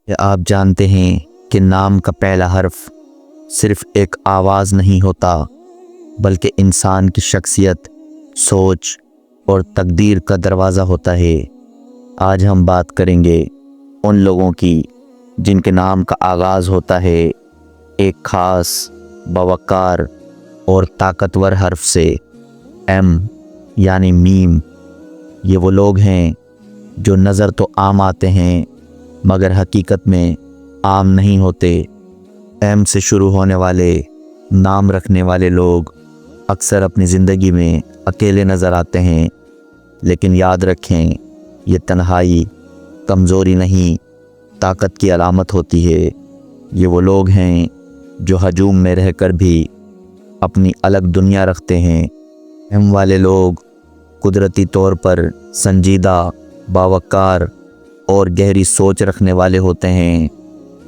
کہ آپ جانتے ہیں کہ نام کا پہلا حرف صرف ایک آواز نہیں ہوتا بلکہ انسان کی شخصیت، سوچ اور تقدیر کا دروازہ ہوتا ہے۔ آج ہم بات کریں گے ان لوگوں کی جن کے نام کا آغاز ہوتا ہے ایک خاص، باوقار اور طاقتور حرف سے، ایم یعنی میم۔ یہ وہ لوگ ہیں جو نظر تو عام آتے ہیں مگر حقیقت میں عام نہیں ہوتے۔ ایم سے شروع ہونے والے نام رکھنے والے لوگ اکثر اپنی زندگی میں اکیلے نظر آتے ہیں، لیکن یاد رکھیں یہ تنہائی کمزوری نہیں، طاقت کی علامت ہوتی ہے۔ یہ وہ لوگ ہیں جو ہجوم میں رہ کر بھی اپنی الگ دنیا رکھتے ہیں۔ ایم والے لوگ قدرتی طور پر سنجیدہ، باوقار اور گہری سوچ رکھنے والے ہوتے ہیں۔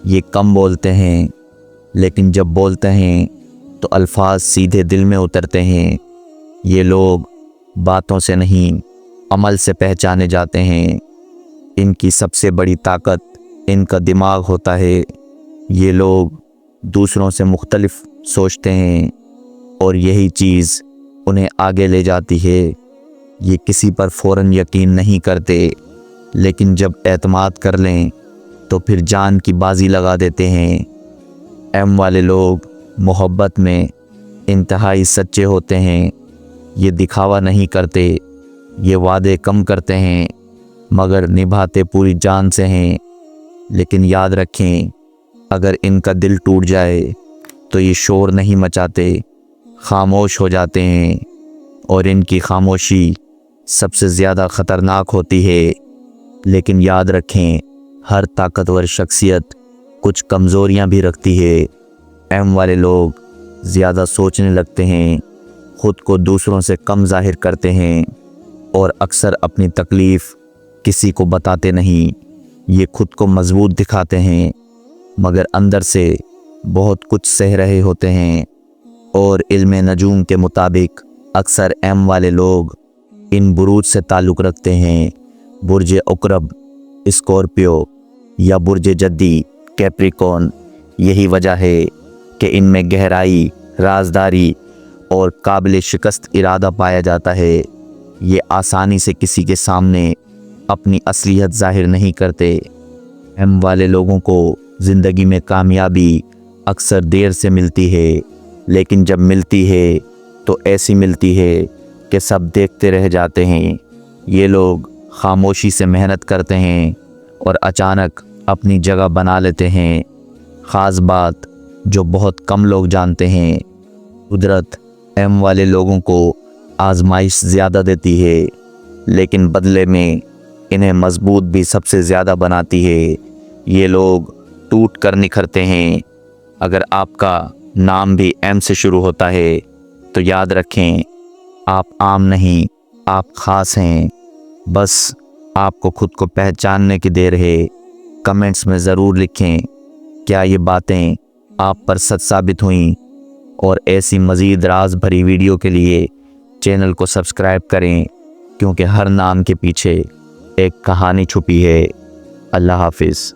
یہ کم بولتے ہیں لیکن جب بولتے ہیں تو الفاظ سیدھے دل میں اترتے ہیں۔ یہ لوگ باتوں سے نہیں عمل سے پہچانے جاتے ہیں۔ ان کی سب سے بڑی طاقت ان کا دماغ ہوتا ہے۔ یہ لوگ دوسروں سے مختلف سوچتے ہیں اور یہی چیز انہیں آگے لے جاتی ہے۔ یہ کسی پر فوراً یقین نہیں کرتے لیکن جب اعتماد کر لیں تو پھر جان کی بازی لگا دیتے ہیں۔ ایم والے لوگ محبت میں انتہائی سچے ہوتے ہیں۔ یہ دکھاوا نہیں کرتے، یہ وعدے کم کرتے ہیں مگر نبھاتے پوری جان سے ہیں۔ لیکن یاد رکھیں اگر ان کا دل ٹوٹ جائے تو یہ شور نہیں مچاتے، خاموش ہو جاتے ہیں، اور ان کی خاموشی سب سے زیادہ خطرناک ہوتی ہے۔ لیکن یاد رکھیں ہر طاقتور شخصیت کچھ کمزوریاں بھی رکھتی ہے۔ ایم والے لوگ زیادہ سوچنے لگتے ہیں، خود کو دوسروں سے کم ظاہر کرتے ہیں اور اکثر اپنی تکلیف کسی کو بتاتے نہیں۔ یہ خود کو مضبوط دکھاتے ہیں مگر اندر سے بہت کچھ سہ رہے ہوتے ہیں، اور علم نجوم کے مطابق اکثر ایم والے لوگ ان بروج سے تعلق رکھتے ہیں: برج عقرب، اسکورپیو یا برج جدی کیپریکون۔ یہی وجہ ہے کہ ان میں گہرائی، رازداری اور قابل شکست ارادہ پایا جاتا ہے۔ یہ آسانی سے کسی کے سامنے اپنی اصلیت ظاہر نہیں کرتے۔ ایم والے لوگوں کو زندگی میں کامیابی اکثر دیر سے ملتی ہے، لیکن جب ملتی ہے تو ایسی ملتی ہے کہ سب دیکھتے رہ جاتے ہیں۔ یہ لوگ خاموشی سے محنت کرتے ہیں اور اچانک اپنی جگہ بنا لیتے ہیں۔ خاص بات جو بہت کم لوگ جانتے ہیں، قدرت ایم والے لوگوں کو آزمائش زیادہ دیتی ہے لیکن بدلے میں انہیں مضبوط بھی سب سے زیادہ بناتی ہے۔ یہ لوگ ٹوٹ کر نکھرتے ہیں۔ اگر آپ کا نام بھی ایم سے شروع ہوتا ہے تو یاد رکھیں آپ عام نہیں، آپ خاص ہیں۔ بس آپ کو خود کو پہچاننے کی دیر ہے۔ کمنٹس میں ضرور لکھیں کیا یہ باتیں آپ پر سچ ثابت ہوئیں، اور ایسی مزید راز بھری ویڈیو کے لیے چینل کو سبسکرائب کریں کیونکہ ہر نام کے پیچھے ایک کہانی چھپی ہے۔ اللہ حافظ۔